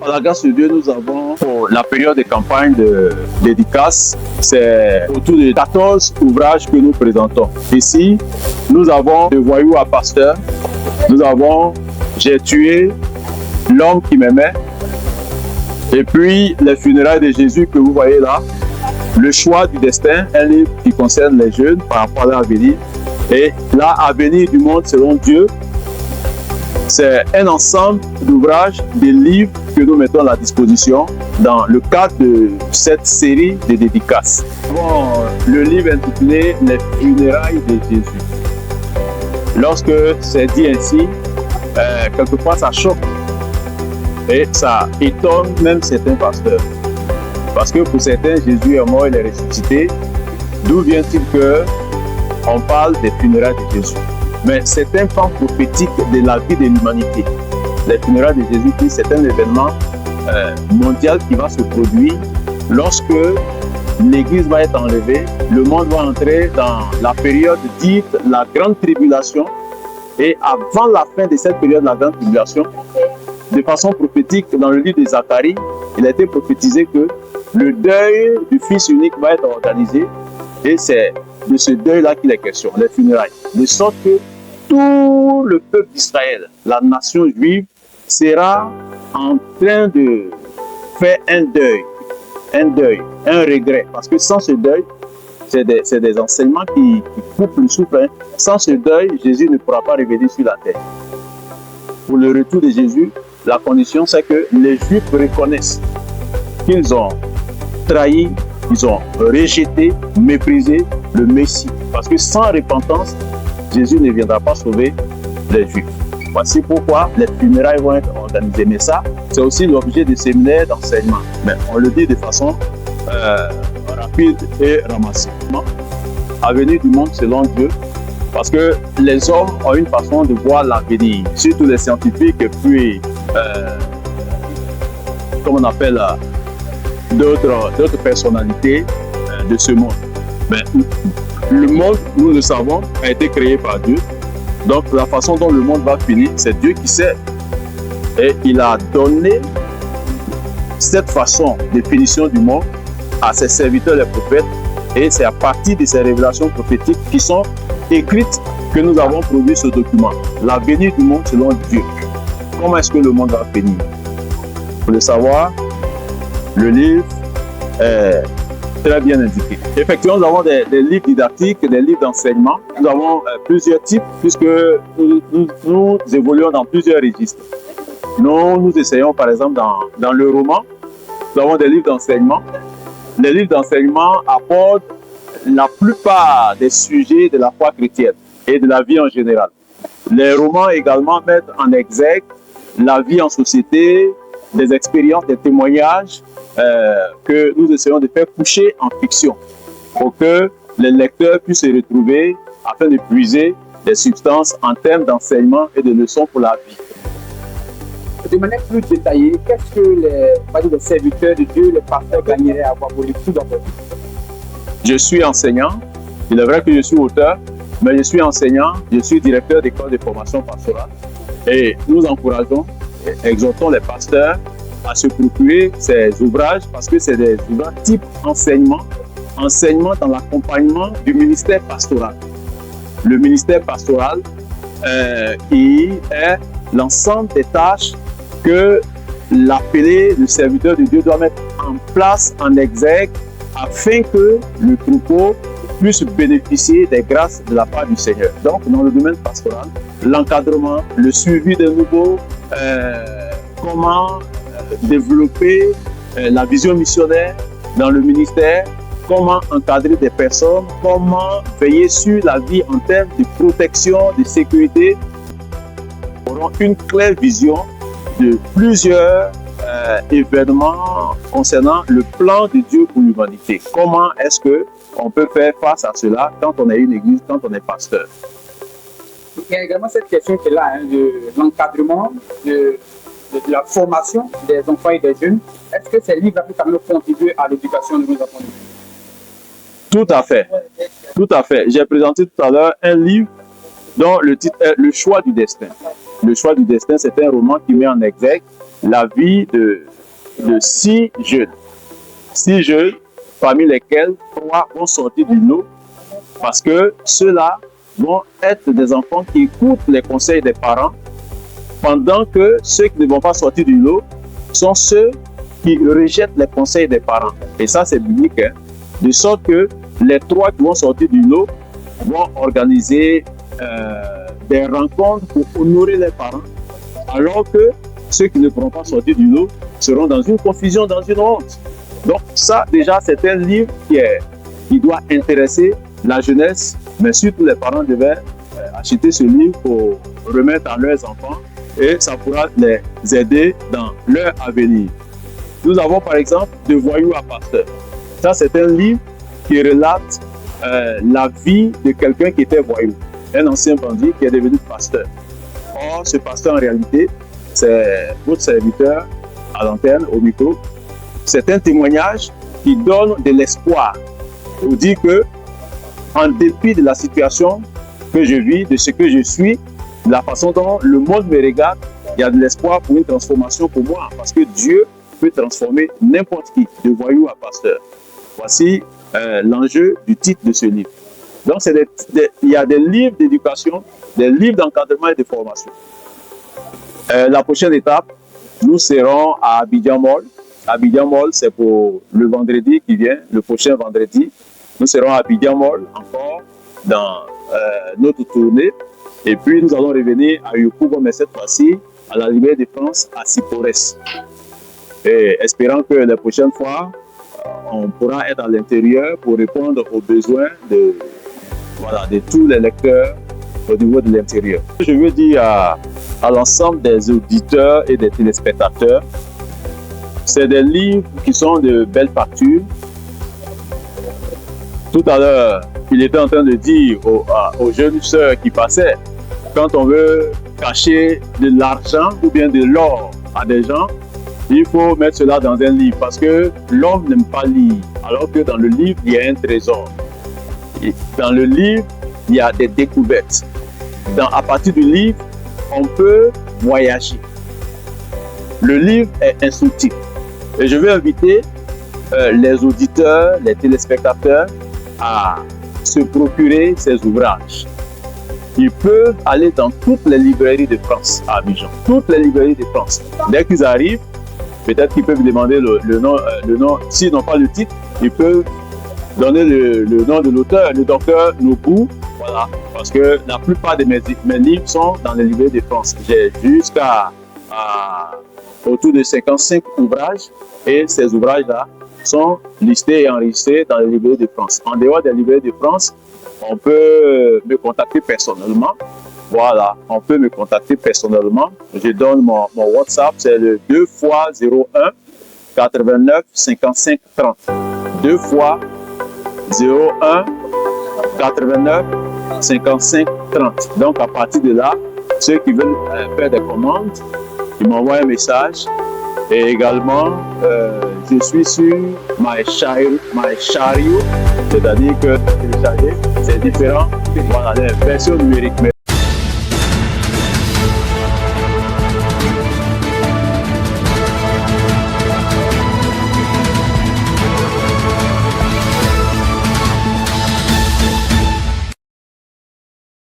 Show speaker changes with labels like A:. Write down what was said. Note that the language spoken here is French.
A: Par la grâce de Dieu, nous avons pour la période de campagne de dédicace, c'est autour de 14 ouvrages que nous présentons. Ici, nous avons De voyou à pasteur, nous avons J'ai tué l'homme qui m'aimait, et puis les funérailles de Jésus que vous voyez là, Le choix du destin, un livre qui concerne les jeunes par rapport à leur avenir, et l'avenir du monde selon Dieu. C'est un ensemble d'ouvrages, de livres que nous mettons à la disposition dans le cadre de cette série de dédicaces. Bon, le livre intitulé Les funérailles de Jésus. Lorsque c'est dit ainsi, quelquefois ça choque et ça étonne même certains pasteurs. Parce que pour certains, Jésus est mort, il est ressuscité. D'où vient-il qu'on parle des funérailles de Jésus? Mais c'est un pan prophétique de la vie de l'humanité. Les funérailles de Jésus, c'est un événement mondial qui va se produire lorsque l'Église va être enlevée, le monde va entrer dans la période dite la grande tribulation. Et avant la fin de cette période de la grande tribulation, de façon prophétique, dans le livre de Zacharie, il a été prophétisé que le deuil du Fils unique va être organisé. Et c'est de ce deuil-là qu'il est question, les funérailles. De sorte que tout le peuple d'Israël, la nation juive, sera en train de faire un deuil, un regret. Parce que sans ce deuil, c'est des enseignements qui coupent le souffle. Sans ce deuil, Jésus ne pourra pas revenir sur la terre. Pour le retour de Jésus, la condition, c'est que les Juifs reconnaissent qu'ils ont trahi, ils ont rejeté, méprisé le Messie. Parce que sans repentance, Jésus ne viendra pas sauver les Juifs. Voici pourquoi les funérailles vont être organisées. Mais ça, c'est aussi l'objet des séminaires d'enseignement. Mais on le dit de façon rapide et ramassée. Avenir du monde selon Dieu. Parce que les hommes ont une façon de voir l'avenir. Surtout les scientifiques et puis, comme on appelle, d'autres personnalités de ce monde. Mais le monde, nous le savons, a été créé par Dieu. Donc la façon dont le monde va finir, c'est Dieu qui sait. Et il a donné cette façon de finition du monde à ses serviteurs les prophètes. Et c'est à partir de ces révélations prophétiques qui sont écrites que nous avons produit ce document. L'avenir du monde selon Dieu. Comment est-ce que le monde va finir? Pour le savoir, le livre est très bien indiqué. Effectivement, nous avons des livres didactiques, des livres d'enseignement. Nous avons plusieurs types puisque nous évoluons dans plusieurs registres. Nous essayons par exemple dans le roman, nous avons des livres d'enseignement. Les livres d'enseignement abordent la plupart des sujets de la foi chrétienne et de la vie en général. Les romans également mettent en exergue la vie en société, des expériences, des témoignages que nous essayons de faire coucher en fiction pour que les lecteurs puissent se retrouver afin de puiser des substances en termes d'enseignement et de leçons pour la vie.
B: De manière plus détaillée, qu'est-ce que les serviteurs de Dieu, les pasteurs gagneraient à avoir pour les tout d'abord?
A: Je suis enseignant, il est vrai que je suis auteur, mais je suis enseignant, je suis directeur d'école de formation pastorale et nous encourageons et exhortons les pasteurs à se procurer ces ouvrages parce que c'est des ouvrages type enseignement dans l'accompagnement du ministère pastoral. Le ministère pastoral qui est l'ensemble des tâches que l'appelé, le serviteur de Dieu doit mettre en place, en exergue, afin que le troupeau puisse bénéficier des grâces de la part du Seigneur. Donc, dans le domaine pastoral, l'encadrement, le suivi des nouveaux, comment développer la vision missionnaire dans le ministère, comment encadrer des personnes, comment veiller sur la vie en termes de protection, de sécurité. Nous aurons une claire vision de plusieurs événements concernant le plan de Dieu pour l'humanité. Comment est-ce qu'on peut faire face à cela quand on est une église, quand on est pasteur?
B: Il y a également cette question qui est là, de l'encadrement, de la formation des enfants et des jeunes. Est-ce que ces livres peuvent quand même contribuer à l'éducation de nos enfants?
A: Tout à fait. Tout à fait. J'ai présenté tout à l'heure un livre dont le titre est Le choix du destin. Le choix du destin, c'est un roman qui met en exergue la vie de de 6 jeunes. 6 jeunes, parmi lesquels 3 vont sortir du lot parce que ceux-là vont être des enfants qui écoutent les conseils des parents, pendant que ceux qui ne vont pas sortir du lot sont ceux qui rejettent les conseils des parents. Et ça, c'est biblique, hein? De sorte que les 3 qui vont sortir du lot vont organiser des rencontres pour honorer les parents, alors que ceux qui ne pourront pas sortir du lot seront dans une confusion, dans une honte. Donc ça, déjà, c'est un livre qui doit intéresser la jeunesse, mais surtout les parents devaient acheter ce livre pour remettre à leurs enfants et ça pourra les aider dans leur avenir. Nous avons par exemple De voyou à pasteur. Ça, c'est un livre qui relate la vie de quelqu'un qui était voyou, un ancien bandit qui est devenu pasteur. Or, ce pasteur, en réalité, c'est votre serviteur à l'antenne, au micro. C'est un témoignage qui donne de l'espoir pour dire que, en dépit de la situation que je vis, de ce que je suis, de la façon dont le monde me regarde, il y a de l'espoir pour une transformation pour moi, parce que Dieu peut transformer n'importe qui, de voyou à pasteur. Voici l'enjeu du titre de ce livre. Donc, il y a des livres d'éducation, des livres d'encadrement et de formation. La prochaine étape, nous serons à Abidjan Mall. Abidjan Mall, c'est pour le vendredi qui vient, le prochain vendredi. Nous serons à Abidjan Mall encore dans notre tournée. Et puis, nous allons revenir à Yopougon, mais cette fois-ci, à la Libérée de France, à Sipores. Et espérant que la prochaine fois, on pourra être à l'intérieur pour répondre aux besoins de tous les lecteurs au niveau de l'intérieur. Je veux dire à l'ensemble des auditeurs et des téléspectateurs, c'est des livres qui sont de belles factures. Tout à l'heure, il était en train de dire aux jeunes sœurs qui passaient, quand on veut cacher de l'argent ou bien de l'or à des gens, il faut mettre cela dans un livre parce que l'homme n'aime pas lire, alors que dans le livre, il y a un trésor. Et dans le livre, il y a des découvertes. À partir du livre, on peut voyager. Le livre est instructif. Et je vais inviter les auditeurs, les téléspectateurs à se procurer ces ouvrages. Ils peuvent aller dans toutes les librairies de France à Abidjan. Toutes les librairies de France. Dès qu'ils arrivent, peut-être qu'ils peuvent demander le nom. S'ils n'ont pas le titre, ils peuvent donner le nom de l'auteur, le docteur Nobou. Voilà, parce que la plupart de mes livres sont dans les librairies de France. J'ai jusqu'à autour de 55 ouvrages et ces ouvrages-là sont listés et enregistrés dans les librairies de France. En dehors des librairies de France, on peut me contacter personnellement. Voilà, on peut me contacter personnellement. Je donne mon WhatsApp, c'est le 2x01 89 55 30. 2x01 89 55 30. Donc à partir de là, ceux qui veulent faire des commandes, ils m'envoient un message. Et également, je suis sur My Chariot, c'est-à-dire que télécharger, c'est différent. Voilà, les versions numériques. Mais